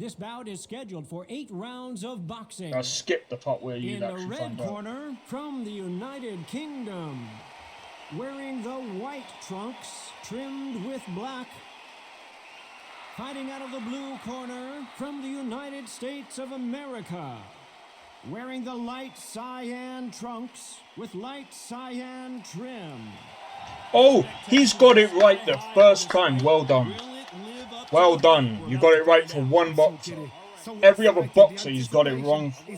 This bout is scheduled for 8 rounds of boxing. I skipped the part where In you'd the actually red find out. corner, from the United Kingdom, wearing the white trunks trimmed with black. Fighting out of the blue corner, from the United States of America, wearing the light cyan trunks with light cyan trim. Oh, he's got it right the first time. Well done. Well done. You got it right for one boxer. Every other boxer, he's got it wrong. We're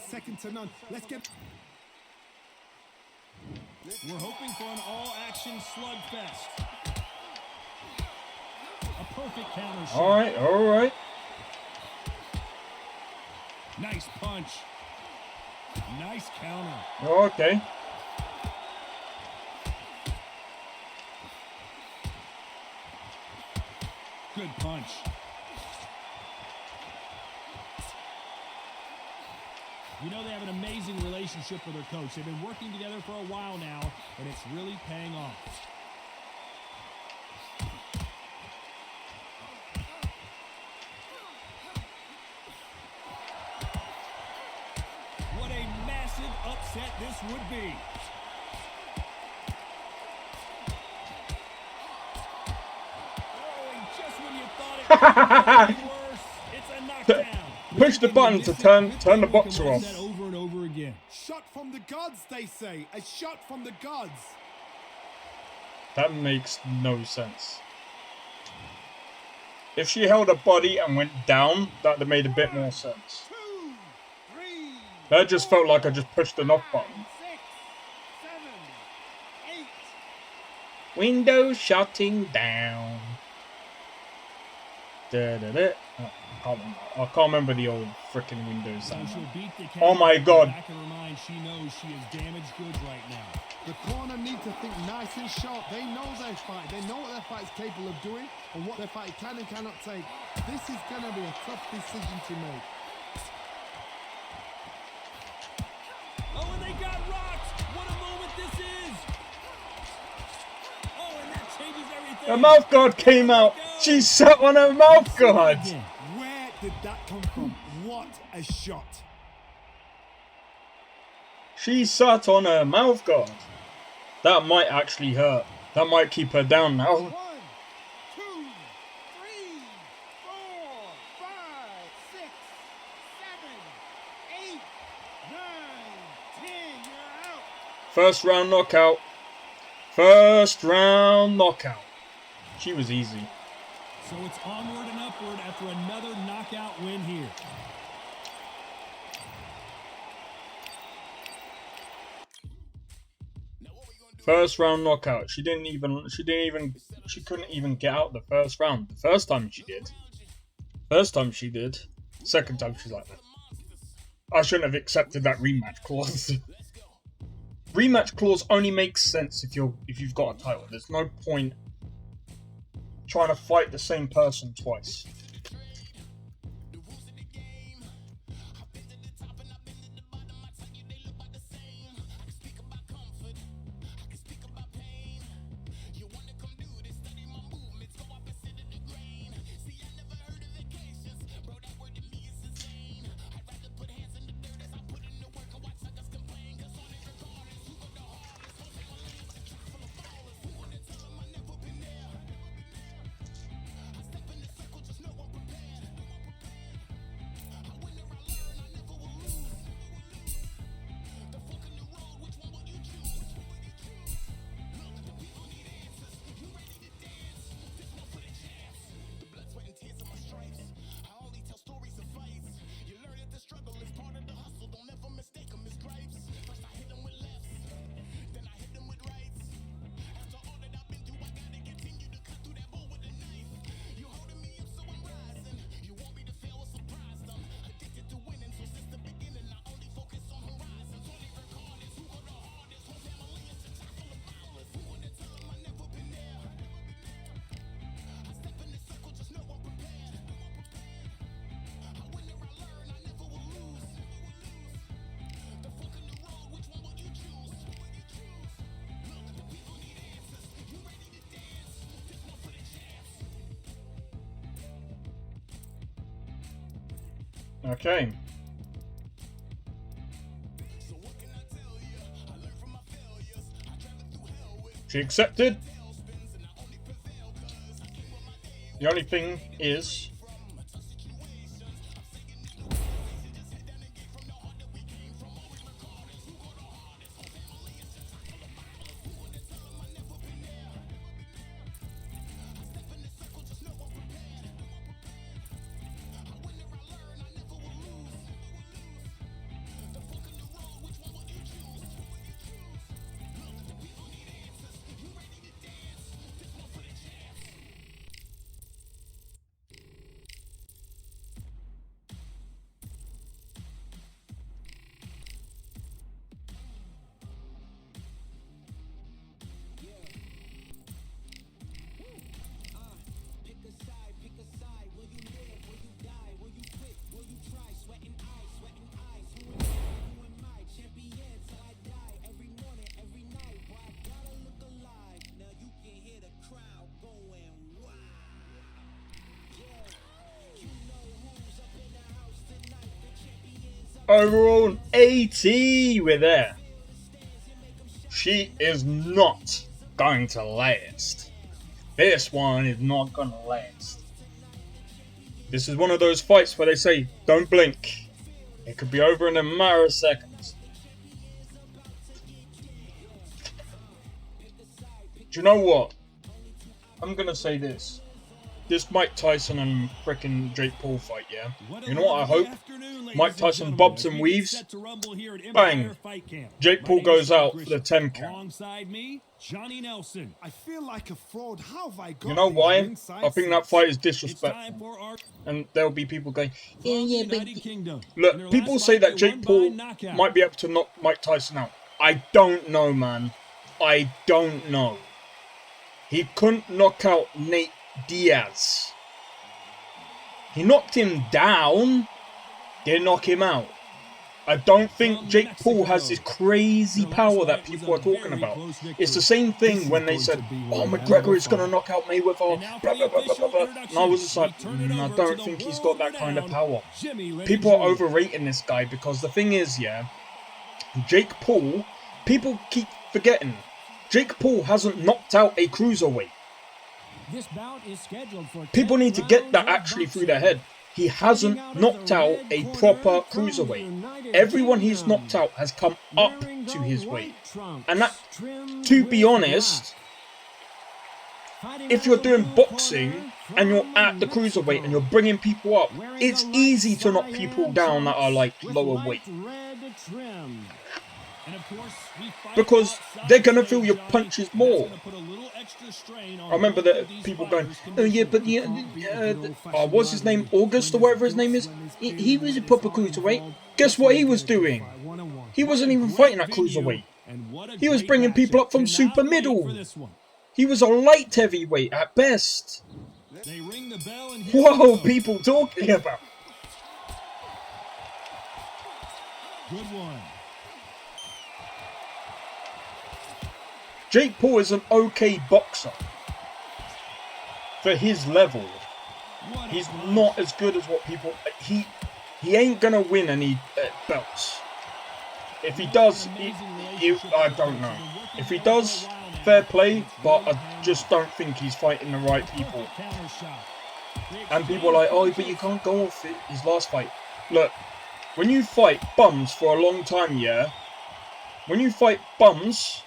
hoping for an all-action slugfest. A perfect counter shot. Alright, alright. Nice punch. Nice counter. Okay. Good punch. You know they have an amazing relationship with their coach. They've been working together for a while now, and it's really paying off. What a massive upset this would be. Push the button to turn the boxer off. Over and over again. Shot from the gods, they say. A shot from the gods. That makes no sense. If she held her body and went down, that would have made a bit more sense. 2, 3, That just felt like I just pushed the knock button. 6, 7, 8. Windows shutting down. I can't remember the old freaking Windows sound. Oh my god. She knows she is damaged goods right now. The corner need to think nice and sharp. They know their fight. They know what their fight is capable of doing and what their fight can and cannot take. This is going to be a tough decision to make. Oh, and they got rocked. What a moment this is. Oh, and that changes everything. Her mouth guard came out. She sat on her mouth guard. Where did that come from? What a shot. She sat on her mouth guard. That might actually hurt. That might keep her down now. 1, 2, 3, 4, 5, 6, 7, 8, 9, 10. You're out. First round knockout. First round knockout. She was easy. So it's onward and upward after another knockout win here. First round knockout. She couldn't even get out the first round. The first time she did. Second time she's like, I shouldn't have accepted that rematch clause. Rematch clause only makes sense if you've got a title. There's no point trying to fight the same person twice. Okay. She accepted. The only thing is, overall 80, we're there. She is not going to last. This one is not going to last. This is one of those fights where they say, don't blink. It could be over in a matter of seconds. Do you know what? I'm going to say this. This Mike Tyson and frickin' Jake Paul fight, yeah? You know what I hope? Mike Tyson bobs and weaves. Bang! Jake Paul goes out for the 10 count. I feel like a fraud. How have I got You know why? these I think that fight is disrespectful. And there'll be people going, yeah, but... Look, people say that Jake Paul might be able to knock Mike Tyson out. I don't know, man. I don't know. He couldn't knock out Nate Diaz. He knocked him down, didn't knock him out. I don't think Jake Paul has this crazy power that people are talking about. It's the same thing when they said, oh, McGregor is going to knock out Mayweather, blah, blah, blah, blah, blah, blah. And I was just like, I don't think he's got that kind of power. People are overrating this guy because the thing is, yeah, Jake Paul, people keep forgetting, Jake Paul hasn't knocked out a cruiserweight. This bout is scheduled for people need to get that actually through their head. He hasn't knocked out a proper cruiserweight. Everyone he's knocked out has come up to his weight. And that, to be honest, if you're doing boxing and you're at the cruiserweight and you're bringing people up, it's easy to knock people down that are like lower weight. Because they're going to feel your punches more. I remember that people going, oh yeah, but what's his name? August or whatever his name is? He was a proper cruiserweight. Guess what he was doing? He wasn't even fighting at cruiserweight. He was bringing people up from super middle. He was a light heavyweight at best. Whoa, people talking about. Good one. Jake Paul is an okay boxer. For his level, he's not as good as what people... He ain't gonna win any belts. If he does, I don't know. If he does, fair play, but I just don't think he's fighting the right people. And people are like, oh, but you can't go off his last fight. Look, when you fight bums for a long time, yeah? When you fight bums...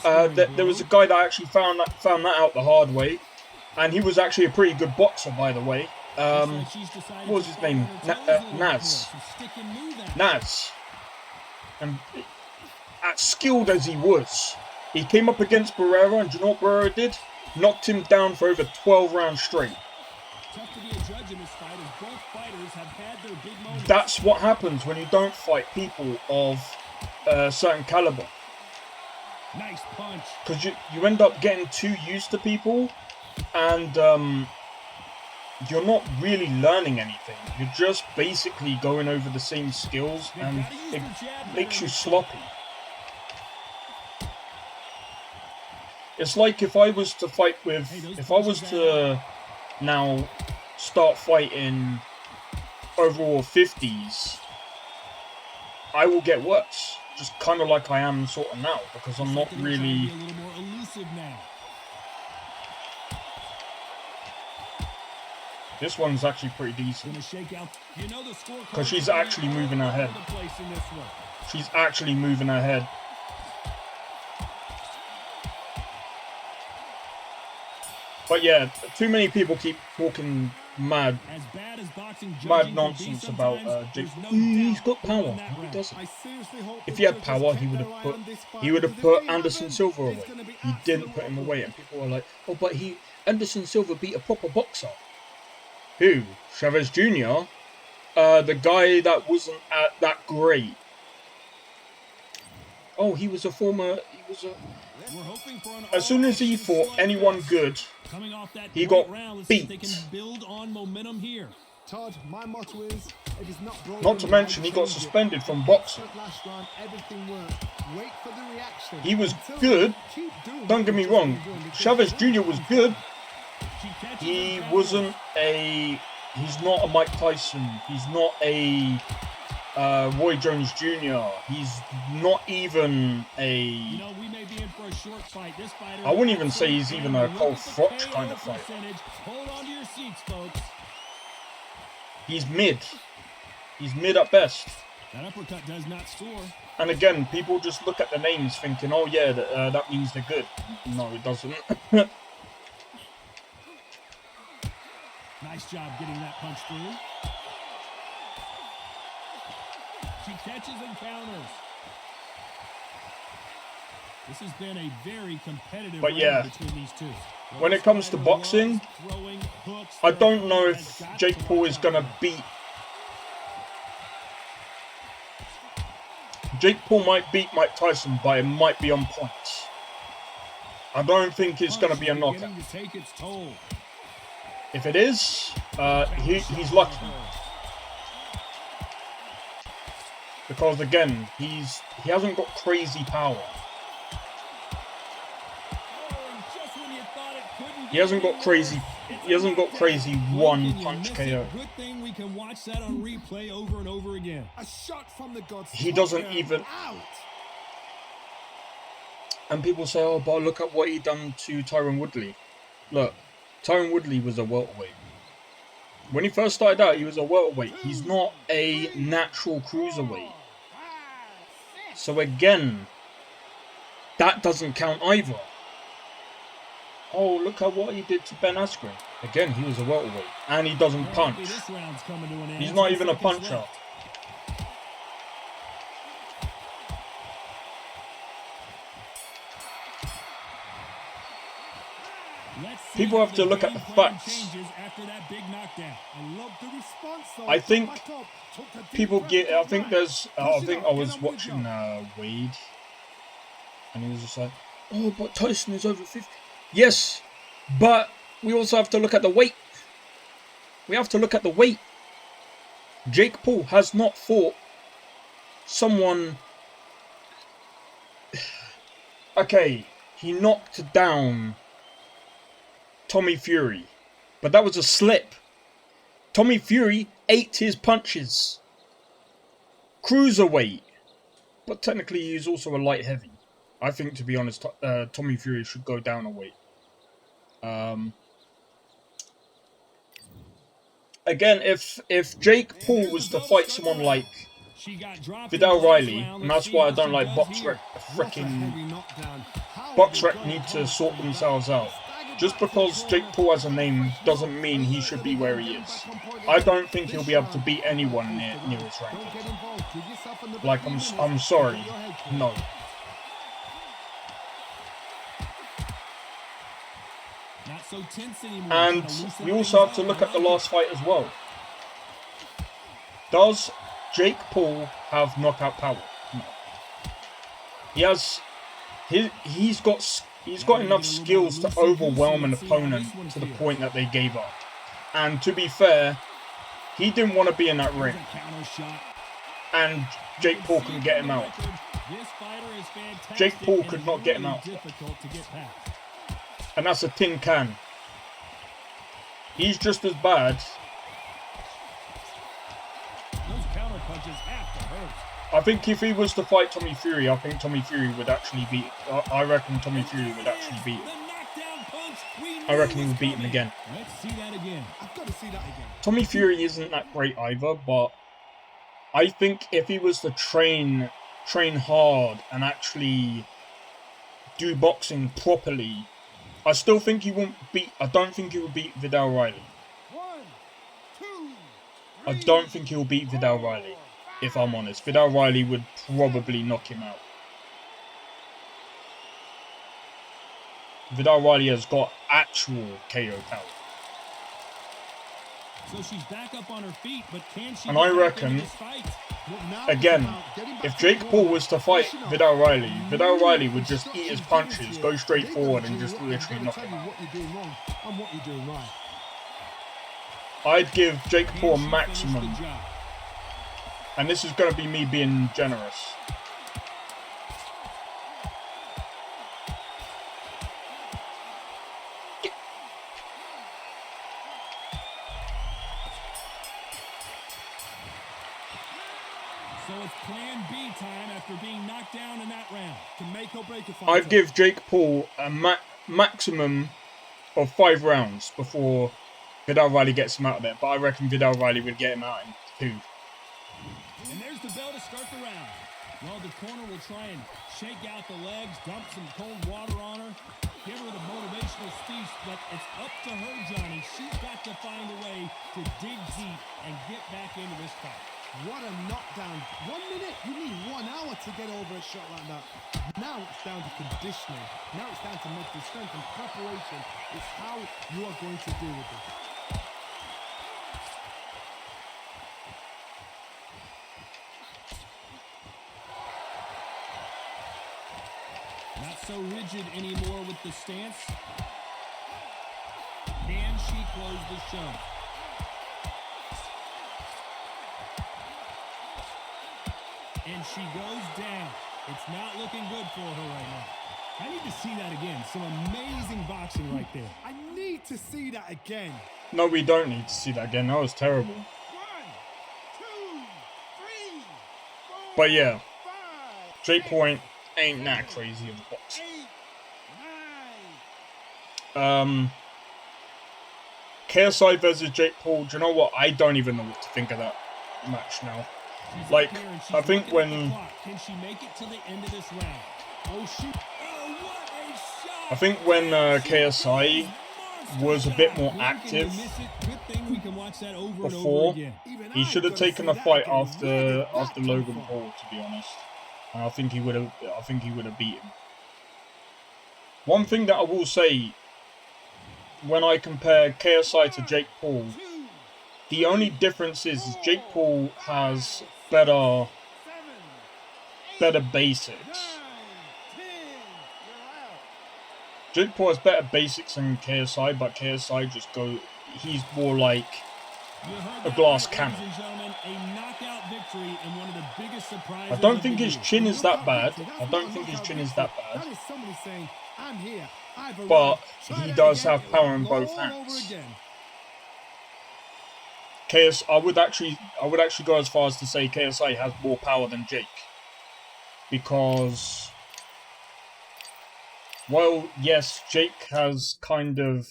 there was a guy that actually found that out the hard way, and he was actually a pretty good boxer, by the way. What was his name? Naz. And as skilled as he was, he came up against Barrera, and do you know what Barrera did? Knocked him down for over 12 rounds straight. That's what happens when you don't fight people of a certain caliber. Nice punch. Because you end up getting too used to people, and you're not really learning anything. You're just basically going over the same skills, and it makes you sloppy. It's like if I was to now start fighting overall 50s, I will get worse. Just kind of like I am sort of now, because I'm not really... This one's actually pretty decent. Because she's actually moving her head. She's actually moving her head. But yeah, too many people keep talking mad nonsense about Jake. He's got power. No, he doesn't. If he had power, he would have put Anderson Silva away. He didn't put him away, and people were like, "Oh, but Anderson Silva beat a proper boxer." Who? Chavez Jr. The guy that wasn't that great. Oh, he was a former. As soon as he fought anyone good, he got beat. Todd, my motto is, if it's not broken, not to mention, he got suspended from boxing. He was good. Don't get me wrong. Chavez Jr. was good. He wasn't a... He's not a Mike Tyson. He's not a Roy Jones Jr. He's not even a... I wouldn't even say he's even a Cole Froch kind of fighter. He's mid. He's mid at best. And again, people just look at the names thinking, oh yeah, that means they're good. No, it doesn't. Nice job getting that punch through. She catches and counters. This has been a very competitive round between these two. When it comes to boxing, I don't know if Jake Paul is going to beat... Jake Paul might beat Mike Tyson, but it might be on points. I don't think it's going to be a knockout. If it is, he's lucky. Because again, he hasn't got crazy power. He hasn't got crazy one punch KO. He doesn't even. And people say, oh, but look at what he done to Tyron Woodley. Look, Tyron Woodley was a welterweight. When he first started out, he was a welterweight. He's not a natural cruiserweight. So again, that doesn't count either. Oh, look at what he did to Ben Askren. Again, he was a welterweight. And he doesn't punch. He's not even a puncher. People have to look at the facts. I think people get... I think I was watching Wade. And he was just like, oh, but Tyson is over 50. Yes, but we also have to look at the weight. We have to look at the weight. Jake Paul has not fought someone... Okay, he knocked down Tommy Fury, but that was a slip. Tommy Fury ate his punches. Cruiserweight, but technically he's also a light heavy. I think, to be honest, Tommy Fury should go down a weight. Again, if Jake Paul was to fight someone like Vidal Riley, and that's why I don't like BoxRec. BoxRec need to sort themselves out. Just because Jake Paul has a name doesn't mean he should be where he is. I don't think he'll be able to beat anyone near his ranking. Like, I'm sorry, no. And we also have to look at the last fight as well. Does Jake Paul have knockout power? No. He has. He's got enough skills to overwhelm an opponent to the point that they gave up. And to be fair, he didn't want to be in that ring. And Jake Paul couldn't get him out. Jake Paul could not get him out. And that's a tin can. He's just as bad I think if he was to fight Tommy Fury, I think Tommy Fury would actually beat. I reckon Tommy Fury would actually beat him. I reckon he would beat him again. Let's see that again. I've got to see that again. Tommy Fury isn't that great either, but I think if he was to train hard and actually do boxing properly, I still think he won't beat. I don't think he will beat Vidal Riley. I don't think he'll beat Vidal Riley, if I'm honest. Vidal Riley would probably knock him out. Vidal Riley has got actual KO power. So she's back up on her feet, but can she? And I reckon, again, if Jake Paul was to fight Vidal Riley would just eat his punches, go straight forward, and just literally knock him out. I'd give Jake Paul a maximum, and this is going to be me being generous. So it's plan B time after being knocked down in that round. To make or break a fight. I'd give Jake Paul a maximum of 5 rounds before Vidal Riley gets him out of there. But I reckon Vidal Riley would get him out in 2. And there's the bell to start the round. Well, the corner will try and shake out the legs, dump some cold water on her, give her the motivational speech, but it's up to her, Johnny. She's got to find a way to dig deep and get back into this fight. What a knockdown. 1 minute? You need 1 hour to get over a shot like that. Now it's down to conditioning. Now it's down to mental strength and preparation. It's how you are going to deal with it. Not so rigid anymore with the stance. Can she close the show? And she goes down. It's not looking good for her right now. I need to see that again. Some amazing boxing right there. I need to see that again. No, we don't need to see that again. That was terrible. 1, 2, 3, 4, But yeah, 5, Jake Paul ain't that crazy of a boxer. 8, 9. KSI versus Jake Paul. Do you know what? I don't even know what to think of that match now. Like, I think when Can she make it to the end of this round? Oh, shoot. Oh, what a shot. I think when KSI was a bit more active before, he should have taken the fight after Logan Paul, to be honest. And I think he would have beat him. One thing that I will say, when I compare KSI to Jake Paul, the only difference is Jake Paul has better basics. Jake Paul has better basics than KSI, but KSI he's more like a glass cannon. I don't think his chin is that bad. But he does have power in both hands. I would actually go as far as to say KSI has more power than Jake. Because, well, yes, Jake has kind of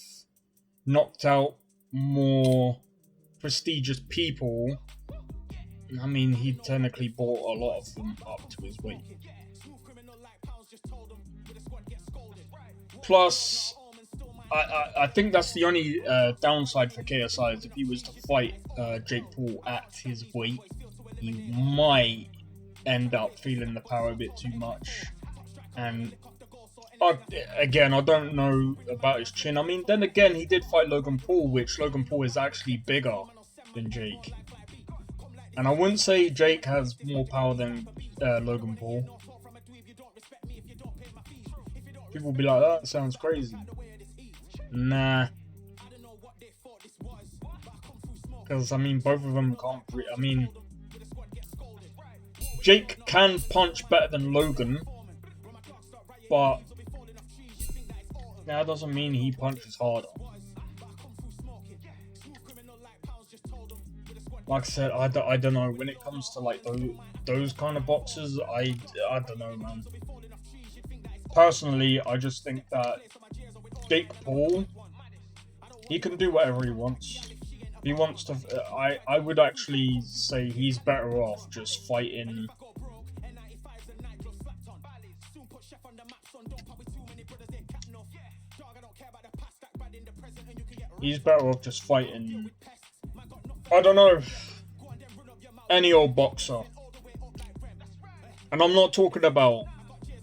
knocked out more prestigious people. I mean, he technically brought a lot of them up to his weight. Plus, I think that's the only downside for KSI is if he was to fight Jake Paul at his weight, he might end up feeling the power a bit too much. And again, I don't know about his chin. I mean, then again, he did fight Logan Paul, which Logan Paul is actually bigger than Jake. And I wouldn't say Jake has more power than Logan Paul. People will be like, that sounds crazy. Nah. Because, I mean, both of them can't... I mean, Jake can punch better than Logan, but that doesn't mean he punches harder. like I said, I don't know. When it comes to like those kind of boxers, I don't know, man. Personally, I just think that Jake Paul, he can do whatever he wants. He wants to. I would actually say he's better off just fighting. He's better off just fighting. I don't know. Any old boxer. And I'm not talking about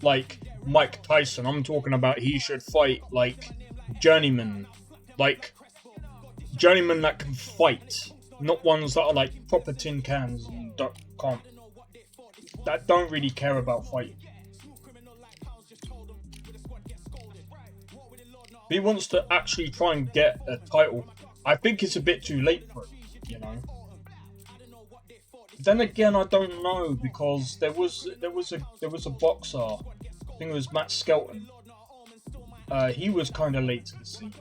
like Mike Tyson. I'm talking about he should fight like journeyman. Like journeymen that can fight. Not ones that are like proper tin cans and that don't really care about fighting. If he wants to actually try and get a title, I think it's a bit too late for it, you know. Then again, I don't know, because there was a boxer, I think it was Matt Skelton. He was kind of late to the scene.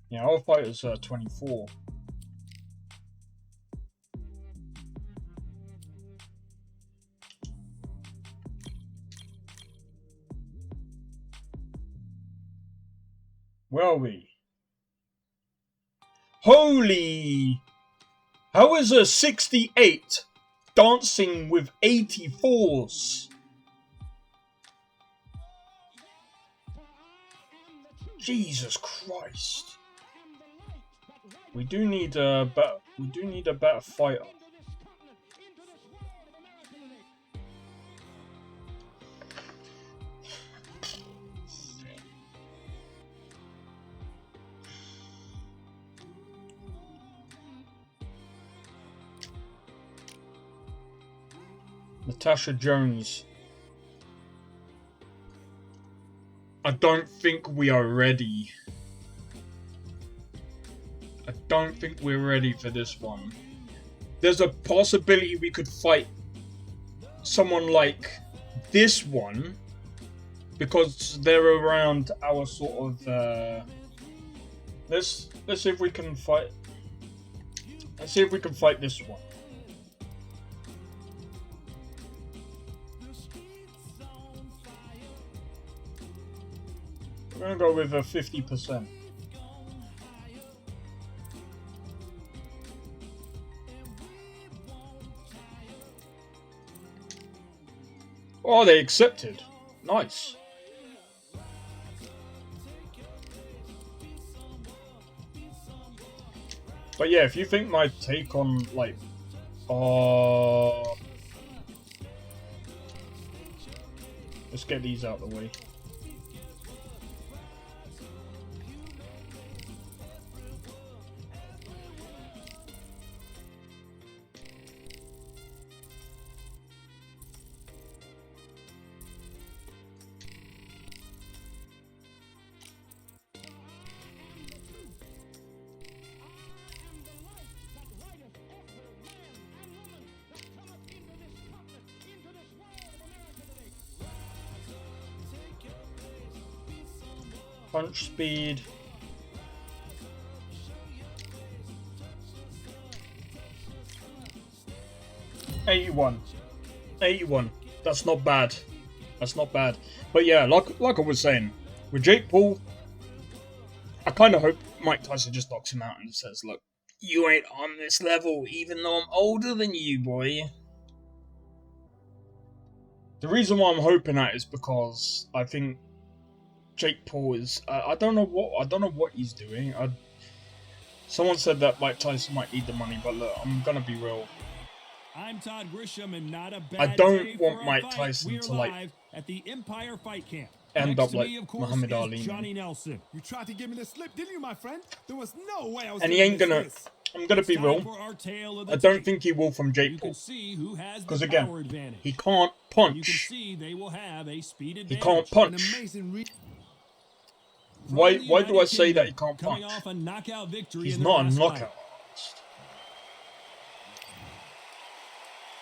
Yeah, our fighter's 24. Where are we? Holy! How is a 68 dancing with 84s? Jesus Christ! We do need a better fighter. Natasha Jones. I don't think we are ready. I don't think we're ready for this one. There's a possibility we could fight someone like this one, because they're around our sort of. Let's see if we can fight. Let's see if we can fight this one. We're gonna go with a 50%. Oh, they accepted. Nice. But yeah, if you think my take on like, let's get these out of the way. Punch speed. $81. That's not bad. That's not bad. But yeah, like I was saying, with Jake Paul, I kind of hope Mike Tyson just knocks him out and says, "Look, you ain't on this level, even though I'm older than you, boy." The reason why I'm hoping that is because I think Jake Paul is. I don't know what he's doing. Someone said that Mike Tyson might need the money, but look, I'm gonna be real. I'm Todd Grisham, and not a bad I don't day want for Mike fight. Tyson We're to like live at the Empire Fight Camp. end Next up to like me, of course, Muhammad is Ali. Johnny Nelson. You tried to give me the slip, didn't you, my friend? There was no way I was. And he ain't gonna. I'm gonna be real. I don't think he will from Jake Paul. Because again, he can't punch. He can't punch. Why do I say that he can't punch? He's not a knockout artist.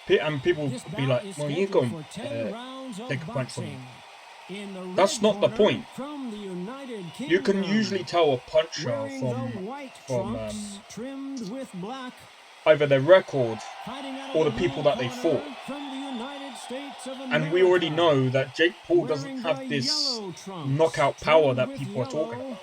And people will be like, well, you go take a punch from him. That's not the point. From the United Kingdom, You can usually tell a puncher wearing the white from trunks trimmed with black, either their record fighting out of or the the people blue that they corner fought. from the United States of And we already America, know that Jake Paul doesn't wearing have the this yellow trunks knockout power trimmed that with people are talking yellow. about.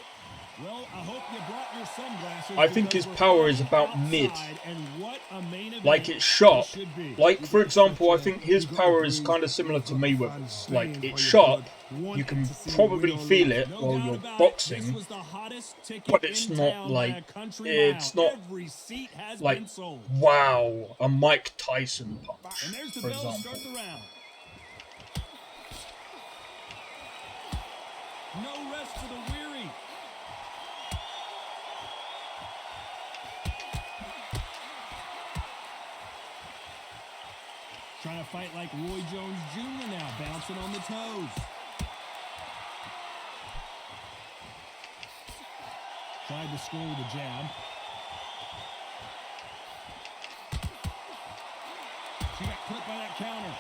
Well, I hope you brought your sunglasses. I think his because power we're is about outside, mid. and what a main event Like it's sharp. this should be. Like for example, I think his power is kind of similar to Mayweather's. Like it's sharp. You can probably feel it No while doubt you're about it, boxing, this was the hottest ticket but it's in not town by like a country it's mile. not Every seat has like been sold. wow, a Mike Tyson punch, And there's the for bell to example. start the round. No rest for the weary. Trying to fight like Roy Jones Jr. now, bouncing on the toes. Tried to score with a jab. She got clipped by that counter.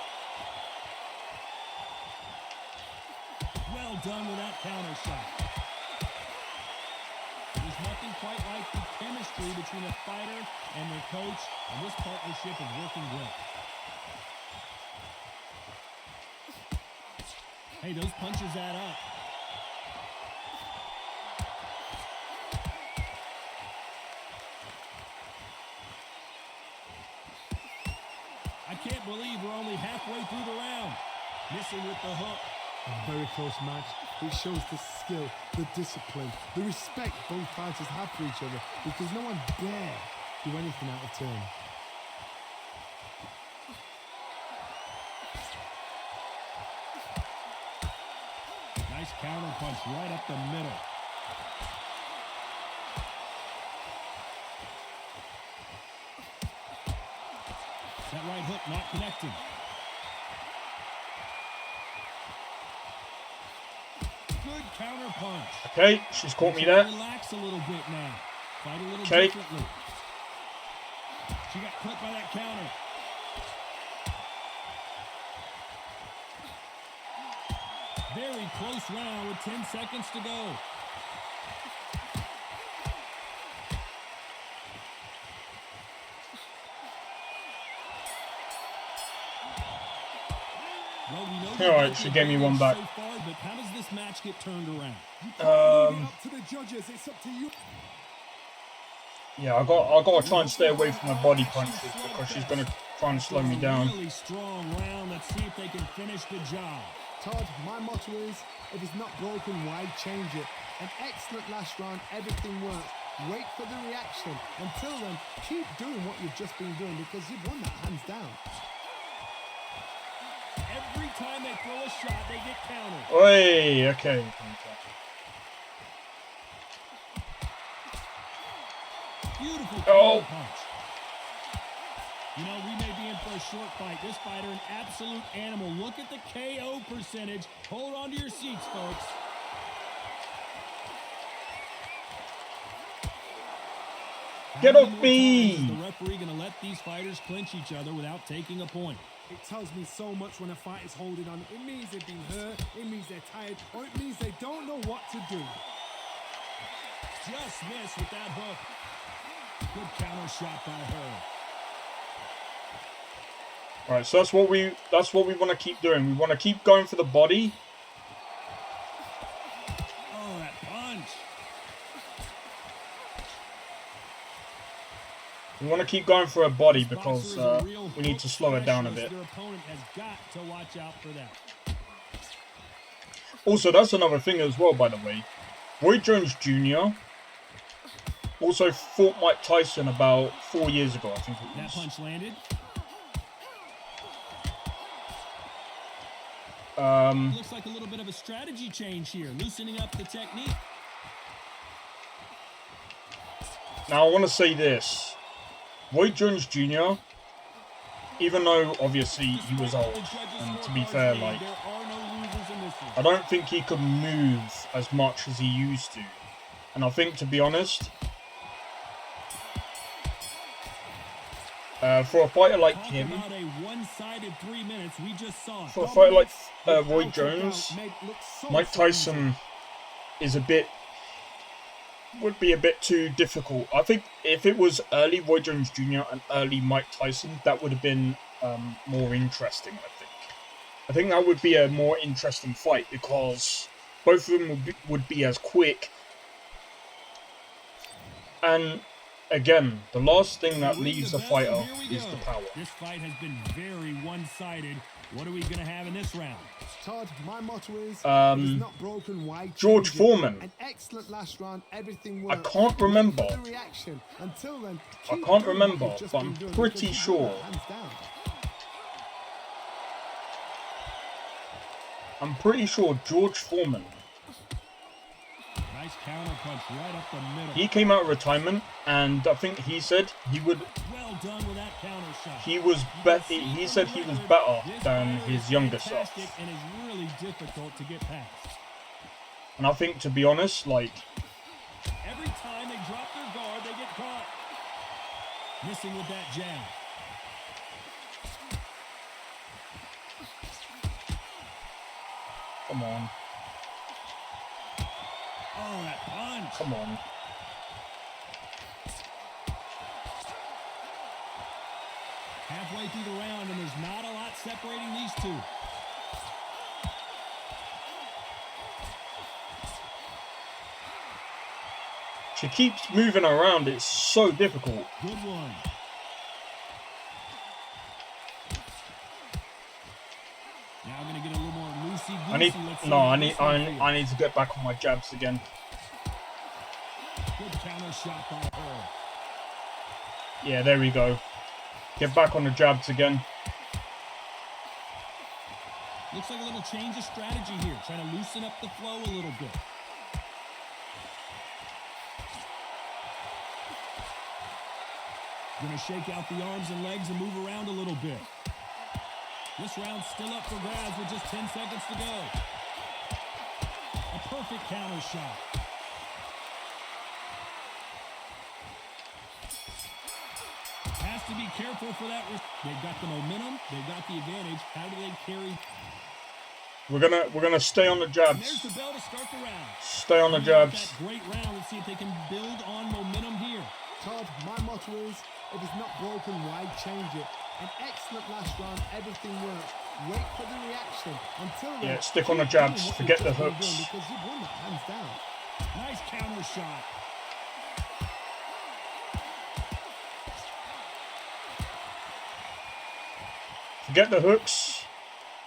Well done with that counter shot. There's nothing quite like the chemistry between a fighter and their coach, and this partnership is working great. Hey, those punches add up. I can't believe we're only halfway through the round. Missing with the hook. A very close match. It shows the skill, the discipline, the respect both fighters have for each other because no one dare do anything out of turn. Nice counter punch right up the middle. That right hook not connecting. Good counter punch. Okay, she's caught me there. Relax a little bit now. Fight a little Okay. differently. She got clipped by that counter. Very close round with 10 seconds to go. Well, we know All right, she gave me one back. so far, but how does this match get turned around? Up to the judges, it's up to you. Yeah, I got to try and stay away from her body punches because she's gonna try and slow me down. Really strong round. Let's see if they can finish the job. Todd, my motto is, if it's not broken, why change it? An excellent last round, everything works. Wait for the reaction. Until then, keep doing what you've just been doing because you've won that hands down. Every time they throw a shot, they get countered. Oi, okay. Beautiful Oh. punch. You know, we may be in for a short fight. This fighter, an absolute animal. Look at the KO percentage. Hold on to your seats, folks. Get How off many more me! times is the referee going to let these fighters clinch each other without taking a point? It tells me so much when a fight is holding on. It means they've been hurt, it means they're tired, or it means they don't know what to do. Just missed with that hook. Good counter shot by her. All right, so that's what we want to keep doing. We want to keep going for the body. Oh, that punch. We want to keep going for her body This because boxer is a real we need to slow her down a bit. specialist. Their opponent has got to watch out for that. Also, that's another thing as well, by the way. Roy Jones Jr. also fought Mike Tyson about 4 years ago, I think it That was. punch landed. Looks like a little bit of a strategy change here, loosening up the technique. Now, I want to say this. Roy Jones Jr., even though, obviously, he was old, and to be fair, like, There are no losers in this one. I don't think he could move as much as he used to. And I think, to be honest, For a fighter like Talk him, about a one-sided 3 minutes. We just saw it. for a fighter like Dominance, Roy without a Jones, doubt, made it look so Mike easy. Tyson is would be a bit too difficult. I think if it was early Roy Jones Jr. and early Mike Tyson, that would have been more interesting, I think that would be a more interesting fight because both of them would be as quick. And again, the last thing that leaves a fighter is the power. This fight has been very one-sided. What are we going to have in this round? Todd, my motto is, if it's not broken, why George change it? Foreman. An excellent last round, everything I worked. can't remember. The reaction. Until then, I keep can't doing remember, what you've just but I'm been doing pretty because sure. you won that hands down. I'm pretty sure George Foreman. Nice counter punch right up the middle. He came out of retirement, and I think he said he would. Well done with that counter shot. He was better. He said he was better than his younger self. And is really difficult to get past. And I think, to be honest, like Every time they drop their guard, they get caught. Missing with that jab. come on, Oh, that punch. come on. Halfway through the round, and there's not a lot separating these two. She keeps moving around. It's so difficult. Good one. Now I'm going to get a little more loosey-goosey. I need Let's see no. how I this need. one feels. I need to get back on my jabs again. Good counter shot by her. Yeah, there we go. Get back on the jabs again. Looks like a little change of strategy here. Trying to loosen up the flow a little bit. Going to shake out the arms and legs and move around a little bit. This round's still up for grabs with just 10 seconds to go. A perfect counter shot. Has to be careful for that. They've got the momentum. They've got the advantage. How do they carry? We're gonna stay on the And there's jabs. the bell to start the round. Stay on the Coming off jabs. That great round. Let's see if they can build on momentum here. Todd, my motto is, if it's not broken, why change it? An excellent last round, everything worked. Wait for the reaction. Until then, Yeah, stick on the keep jabs, doing what forget you've the just been doing hooks. Because you've won that hands down. Nice counter shot. Forget the hooks.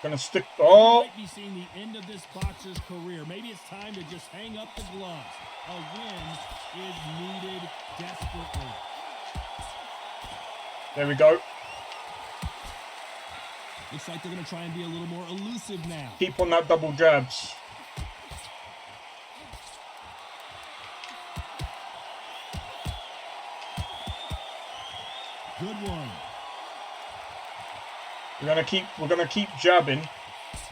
Gonna stick. Oh, Might be seeing the end of this boxer's career. Maybe it's time to just hang up the gloves. A win is needed desperately. there we go. Looks like they're going to try and be a little more elusive now. Keep on that double jabs. Good one. We're gonna keep jabbing.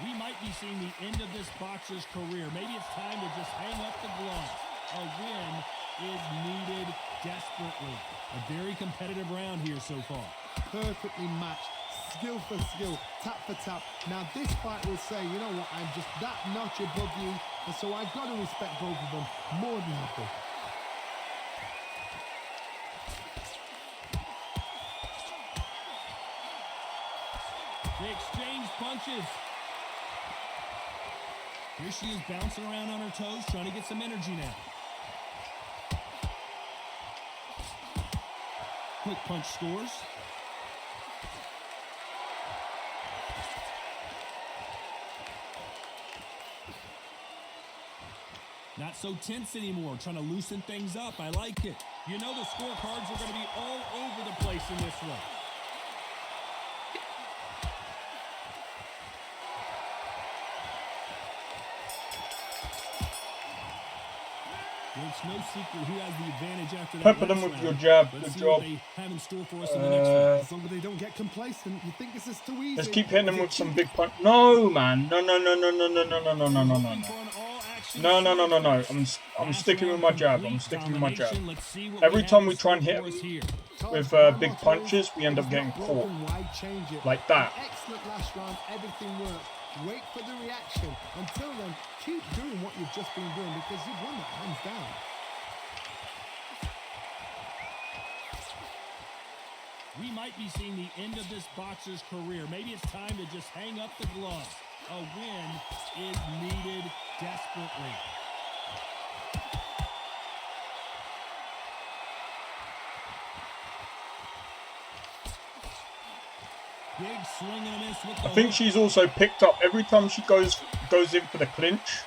We might be seeing the end of this boxer's career. Maybe it's time to just hang up the gloves. A win is needed desperately. A very competitive round here so far. Perfectly matched, skill for skill, tap for tap. Now this fight will say, you know what, I'm just that notch above you, and so I've got to respect both of them more than happy. They exchange punches. Here she is bouncing around on her toes, trying to get some energy now. Quick punch scores. Not so tense anymore, trying to loosen things up. I like it. You know the scorecards are going to be all over the place in this one. It's no secret who has the advantage after that. Pepper them last with your round. jab. Let's Good see job. what they have in store for us in the next one. As long as they don't get complacent, you think this is too easy. Let's keep hitting them with some big punch. No, man. No, no, no, no, no, no, no, no, no, no, no, no. Looking for an all-action No. I'm sticking with my jab. I'm sticking with my jab. Every time we try and hit him with big punches, we end up getting caught. Like that. Excellent last round. Everything works. Wait for the reaction. Until then, keep doing what you've just been doing because you've won that hands down. We might be seeing the end of this boxer's career. Maybe it's time to just hang up the gloves. A win is needed desperately. Big swing and a miss with the I think hook. she's also picked up every time she goes in for the clinch.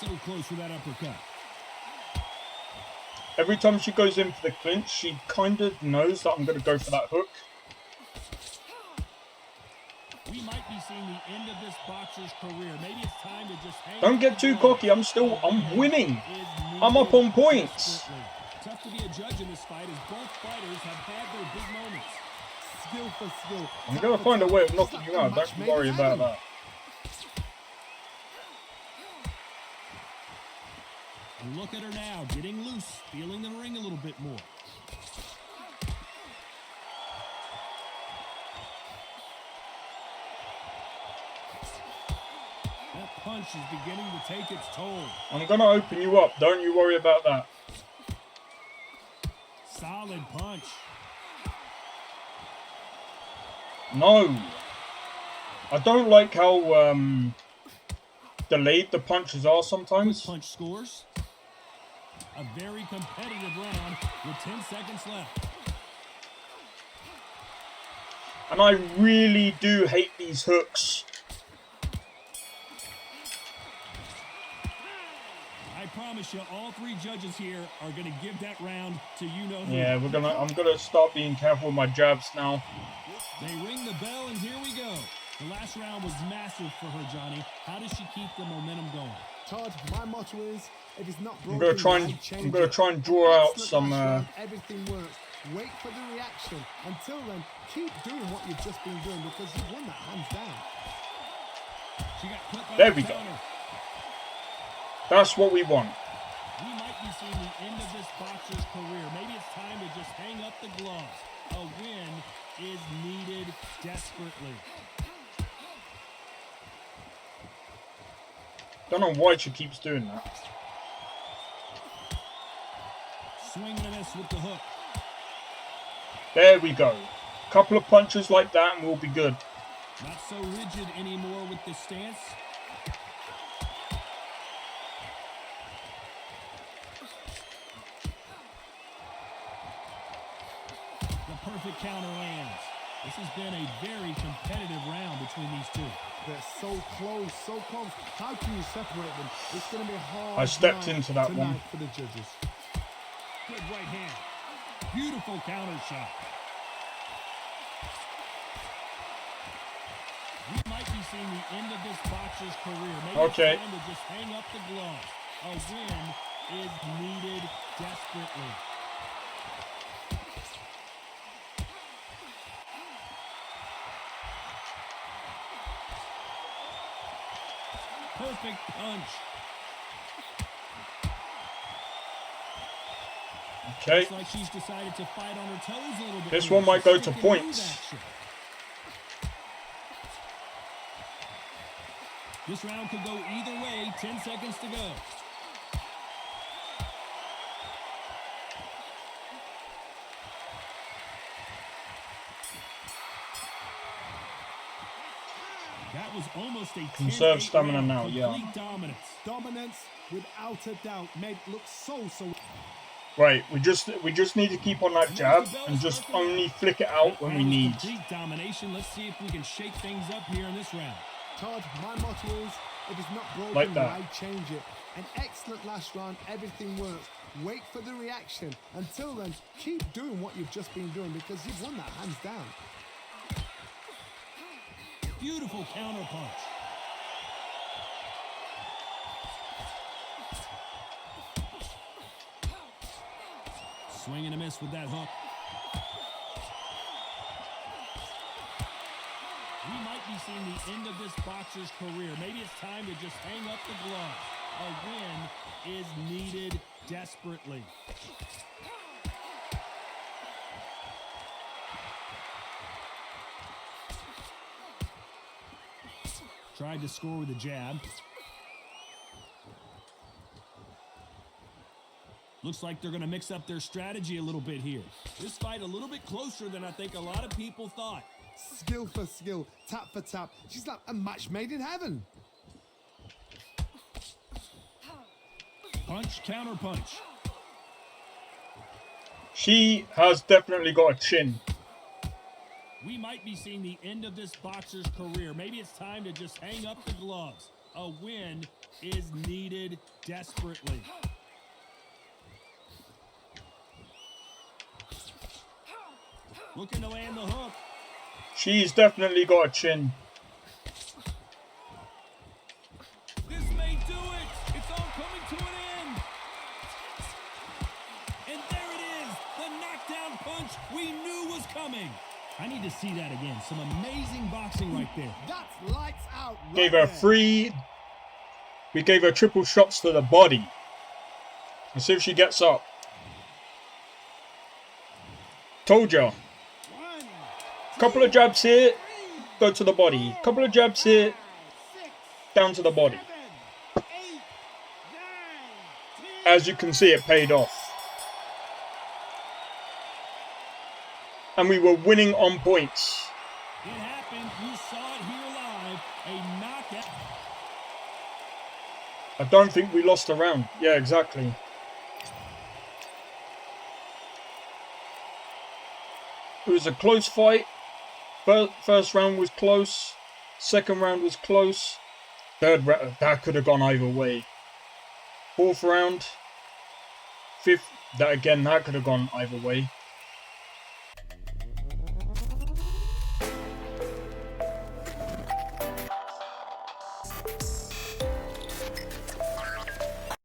So close with that uppercut. Every time she goes in for the clinch, she kind of knows that I'm going to go for that hook. We might be seeing the end of this boxer's career. Maybe it's time to just hang Don't up get the too gloves. cocky. I'm winning. Is I'm up needed on points. desperately. Tough to be a judge in this fight as both fighters have had their big moments. Skill for skill. I'm going to find a way of knocking you out. Don't you worry about that. Look at her now, getting loose, feeling the ring a little bit more. That punch is beginning to take its toll. I'm going to open you up. Don't you worry about that. Solid punch. No. I don't like how delayed the punches are sometimes. Punch scores. A very competitive round with 10 seconds left. And I really do hate these hooks. I promise you, all three judges here are going to give that round to you-know-who. Yeah, I'm gonna start being careful with my jabs now. They ring the bell, and here we go. The last round was massive for her, Johnny. How does she keep the momentum going? Todd, my motto is, if it's not I'm broken, gonna try and draw out some. Everything works. Wait for the reaction. Until then, keep doing what you've just been doing because you've won that hands down. She got put by There the we go. counter. That's what we want. We might be seeing the end of this boxer's career. Maybe it's time to just hang up the gloves. A win is needed desperately. Don't know why she keeps doing that. Swing and a miss with the hook. There we go. Couple of punches like that and we'll be good. Not so rigid anymore with the stance. The perfect counter lands. This has been a very competitive round between these two. They're so close, so close. How can you separate them? It's going to be hard. I stepped night into that tonight one. for the judges. Good right hand. Beautiful counter shot. We might be seeing the end of this boxer's career. Maybe Okay. it's time to just hang up the gloves. A win is needed desperately. Perfect punch. Okay. Looks like she's decided to fight on her toes a little bit. This here. one might She's go to sticking points. with action. This round could go either way. 10 seconds to go. That was almost a Conserve 10-8 stamina round. now, yeah. Complete dominance. Dominance, without a doubt, made it look so. Right, we just need to keep on that jab and just only flick it out when we That was need. complete domination. Let's see if we can shake things up here in this round. Todd, my motto is, if it's not broken, Like that. why change it? An excellent last round, everything works. Wait for the reaction. Until then, keep doing what you've just been doing because you've won that hands down. Beautiful counter punch. Swing and a miss with that hook. We might be seeing the end of this boxer's career. Maybe it's time to just hang up the gloves. A A win is needed desperately. Tried to score with a jab. Looks like they're going to mix up their strategy a little bit here. This fight a little bit closer than I think a lot of people thought. Skill for skill, tap for tap. She's like a match made in heaven. Punch, counter punch. She has definitely got a chin. We might be seeing the end of this boxer's career. Maybe it's time to just hang up the gloves. A win is needed desperately. Looking to land the hook. She's definitely got a chin. This may do it. It's all coming to an end. And there it is. The knockdown punch we knew was coming. I need to see that again. Some amazing boxing right there. That's lights out. Right Gave her there. 3. We gave her triple shots to the body. Let's see if she gets up. Told ya. Couple of jabs here, go to the body. Couple of jabs here, down to the body. As you can see, it paid off. And we were winning on points. It happened. You saw it here live. A knockout. I don't think we lost a round. Yeah, exactly. It was a close fight. First round was close. Second round was close. Third round, that could have gone either way. Fourth round. Fifth, that could have gone either way.